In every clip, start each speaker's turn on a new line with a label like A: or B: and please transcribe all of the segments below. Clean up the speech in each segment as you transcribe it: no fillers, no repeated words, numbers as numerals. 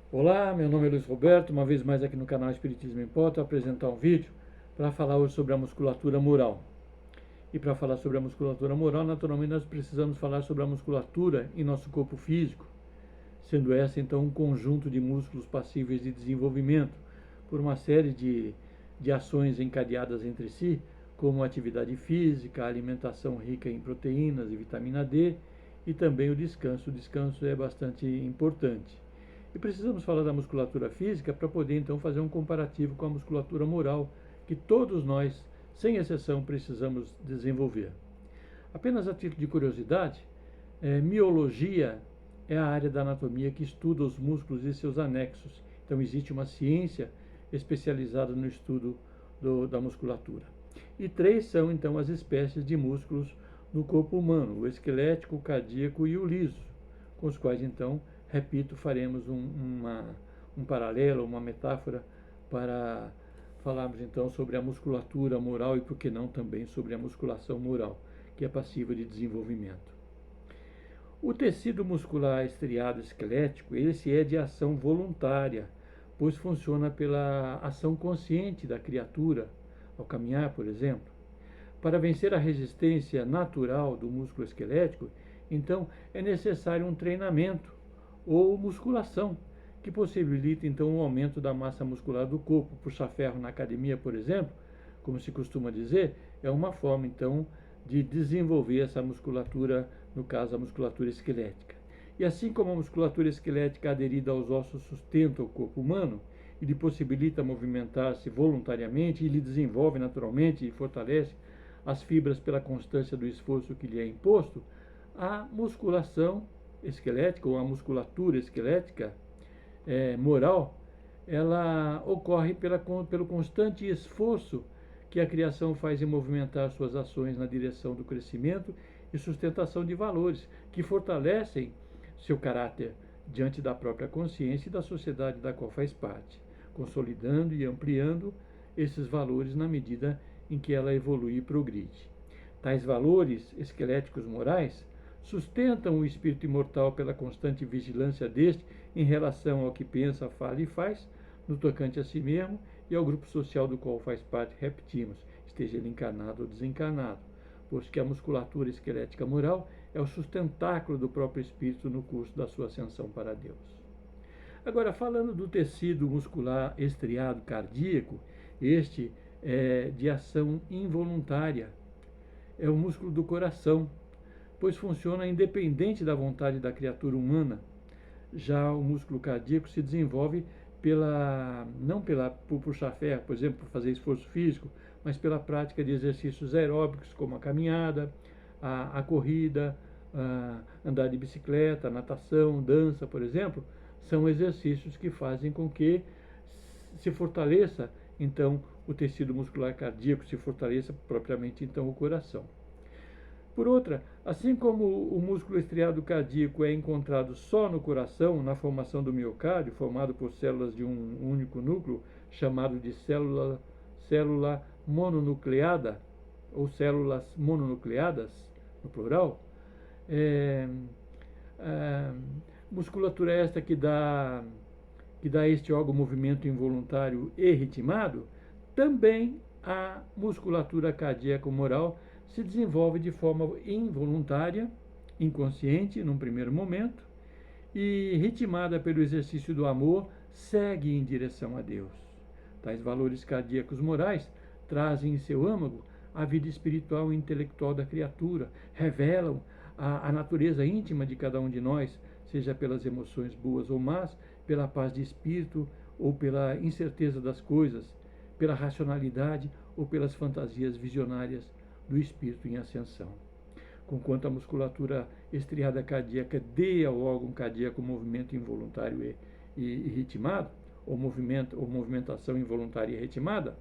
A: Olá, meu nome é Luiz Roberto, uma vez mais aqui no canal Espiritismo em Pauta, apresentar um vídeo para falar hoje sobre a musculatura moral. E para falar sobre a musculatura moral, naturalmente nós precisamos falar sobre a musculatura em nosso corpo físico, sendo essa então um conjunto de músculos passíveis de desenvolvimento por uma série de ações encadeadas entre si, como a atividade física, a alimentação rica em proteínas e vitamina D e também o descanso. O descanso é bastante importante. E precisamos falar da musculatura física para poder então fazer um comparativo com a musculatura moral, que todos nós, sem exceção, precisamos desenvolver. Apenas a título de curiosidade, miologia é a área da anatomia que estuda os músculos e seus anexos. Então existe uma ciência especializada no estudo da musculatura. E três são então as espécies de músculos no corpo humano: o esquelético, o cardíaco e o liso, com os quais então, repito, faremos um paralelo, uma metáfora para falarmos então sobre a musculatura moral e, por que não, também sobre a musculação moral, que é passiva de desenvolvimento. O tecido muscular estriado esquelético, esse é de ação voluntária, pois funciona pela ação consciente da criatura, ao caminhar, por exemplo. Para vencer a resistência natural do músculo esquelético, então é necessário um treinamento ou musculação, que possibilita então o aumento da massa muscular do corpo. Puxar ferro na academia, por exemplo, como se costuma dizer, é uma forma então de desenvolver essa musculatura, no caso a musculatura esquelética. E assim como a musculatura esquelética aderida aos ossos sustenta o corpo humano e lhe possibilita movimentar-se voluntariamente e lhe desenvolve naturalmente e fortalece as fibras pela constância do esforço que lhe é imposto, a musculação esquelética ou a musculatura esquelética moral, ela ocorre pelo constante esforço que a criação faz em movimentar suas ações na direção do crescimento e sustentação de valores que fortalecem seu caráter diante da própria consciência e da sociedade da qual faz parte, consolidando e ampliando esses valores na medida em que ela evolui e progride. Tais valores esqueléticos morais sustentam o espírito imortal pela constante vigilância deste em relação ao que pensa, fala e faz, no tocante a si mesmo e ao grupo social do qual faz parte, repetimos, esteja ele encarnado ou desencarnado, pois que a musculatura esquelética moral é o sustentáculo do próprio espírito no curso da sua ascensão para Deus. Agora, falando do tecido muscular estriado cardíaco, este é de ação involuntária, é o músculo do coração, pois funciona independente da vontade da criatura humana. Já o músculo cardíaco se desenvolve não por puxar ferro, por exemplo, por fazer esforço físico, mas pela prática de exercícios aeróbicos, como a caminhada, a corrida, andar de bicicleta, natação, dança, por exemplo, são exercícios que fazem com que se fortaleça, então, o tecido muscular cardíaco, se fortaleça propriamente, então, o coração. Por outra, assim como o músculo estriado cardíaco é encontrado só no coração, na formação do miocárdio, formado por células de um único núcleo, chamado de célula mononucleada, ou células mononucleadas, no plural, musculatura esta que dá a este órgão movimento involuntário e ritmado, também a musculatura cardíaca moral se desenvolve de forma involuntária, inconsciente num primeiro momento, e ritmada pelo exercício do amor, segue em direção a Deus. Tais valores cardíacos morais trazem em seu âmago a vida espiritual e intelectual da criatura, revelam a natureza íntima de cada um de nós, seja pelas emoções boas ou más, pela paz de espírito ou pela incerteza das coisas, pela racionalidade ou pelas fantasias visionárias do espírito em ascensão. Conquanto a musculatura estriada cardíaca dê ao órgão cardíaco movimento involuntário e ritmado, ou movimentação involuntária e ritmada,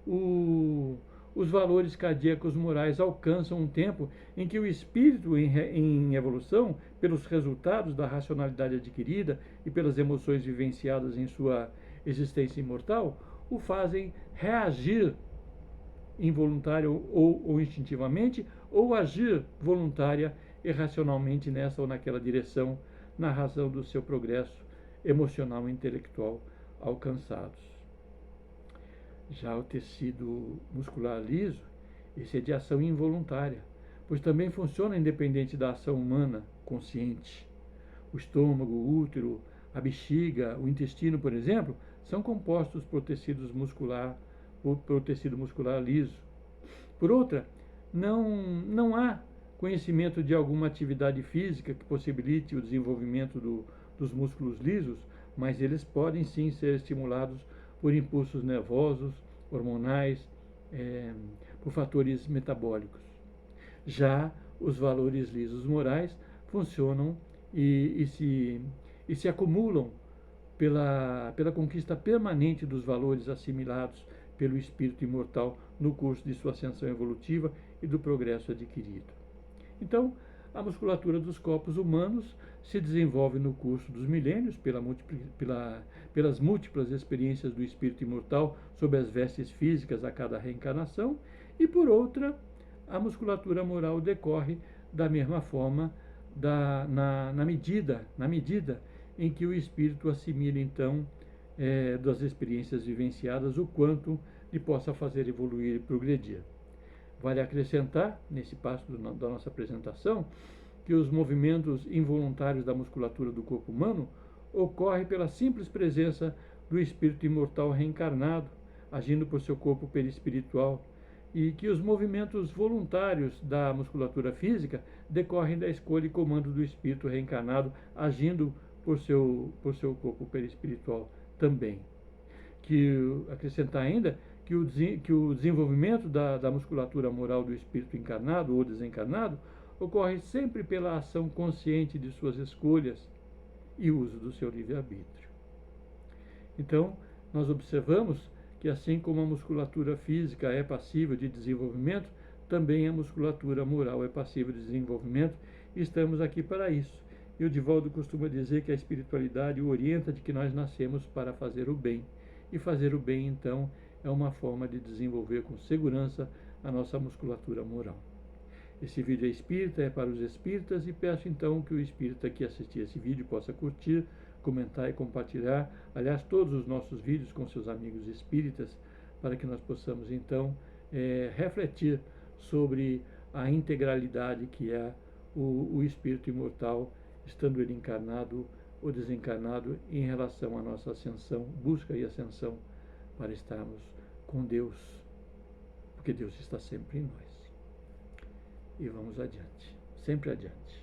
A: os valores cardíacos morais alcançam um tempo em que o espírito em evolução, pelos resultados da racionalidade adquirida e pelas emoções vivenciadas em sua existência imortal, o fazem reagir involuntário ou instintivamente, ou agir voluntária e racionalmente nessa ou naquela direção, na razão do seu progresso emocional e intelectual alcançados. Já o tecido muscular liso, esse é de ação involuntária, pois também funciona independente da ação humana consciente. O estômago, o útero, a bexiga, o intestino, por exemplo, são compostos por tecido muscular liso. Por outra, não há conhecimento de alguma atividade física que possibilite o desenvolvimento dos músculos lisos, mas eles podem sim ser estimulados por impulsos nervosos, hormonais, por fatores metabólicos. Já os valores lisos morais funcionam e se acumulam pela conquista permanente dos valores assimilados pelo espírito imortal no curso de sua ascensão evolutiva e do progresso adquirido. Então, a musculatura dos corpos humanos se desenvolve no curso dos milênios pelas múltiplas experiências do espírito imortal sob as vestes físicas a cada reencarnação, e por outra, a musculatura moral decorre da mesma forma na medida em que o espírito assimila então das experiências vivenciadas o quanto lhe possa fazer evoluir e progredir. Vale acrescentar, nesse passo da nossa apresentação, que os movimentos involuntários da musculatura do corpo humano ocorrem pela simples presença do espírito imortal reencarnado, agindo por seu corpo perispiritual, e que os movimentos voluntários da musculatura física decorrem da escolha e comando do espírito reencarnado, agindo por seu corpo perispiritual também. Acrescentar ainda que o desenvolvimento da musculatura moral do espírito encarnado ou desencarnado ocorre sempre pela ação consciente de suas escolhas e uso do seu livre-arbítrio. Então, nós observamos que assim como a musculatura física é passível de desenvolvimento, também a musculatura moral é passível de desenvolvimento, e estamos aqui para isso. E o Divaldo costuma dizer que a espiritualidade o orienta de que nós nascemos para fazer o bem. E fazer o bem, então, é uma forma de desenvolver com segurança a nossa musculatura moral. Esse vídeo é espírita, é para os espíritas, e peço então que o espírita que assistir esse vídeo possa curtir, comentar e compartilhar, aliás, todos os nossos vídeos com seus amigos espíritas, para que nós possamos então refletir sobre a integralidade que é o espírito imortal, estando ele encarnado ou desencarnado, em relação à nossa ascensão, busca e ascensão, para estarmos com Deus, porque Deus está sempre em nós. E vamos adiante, sempre adiante.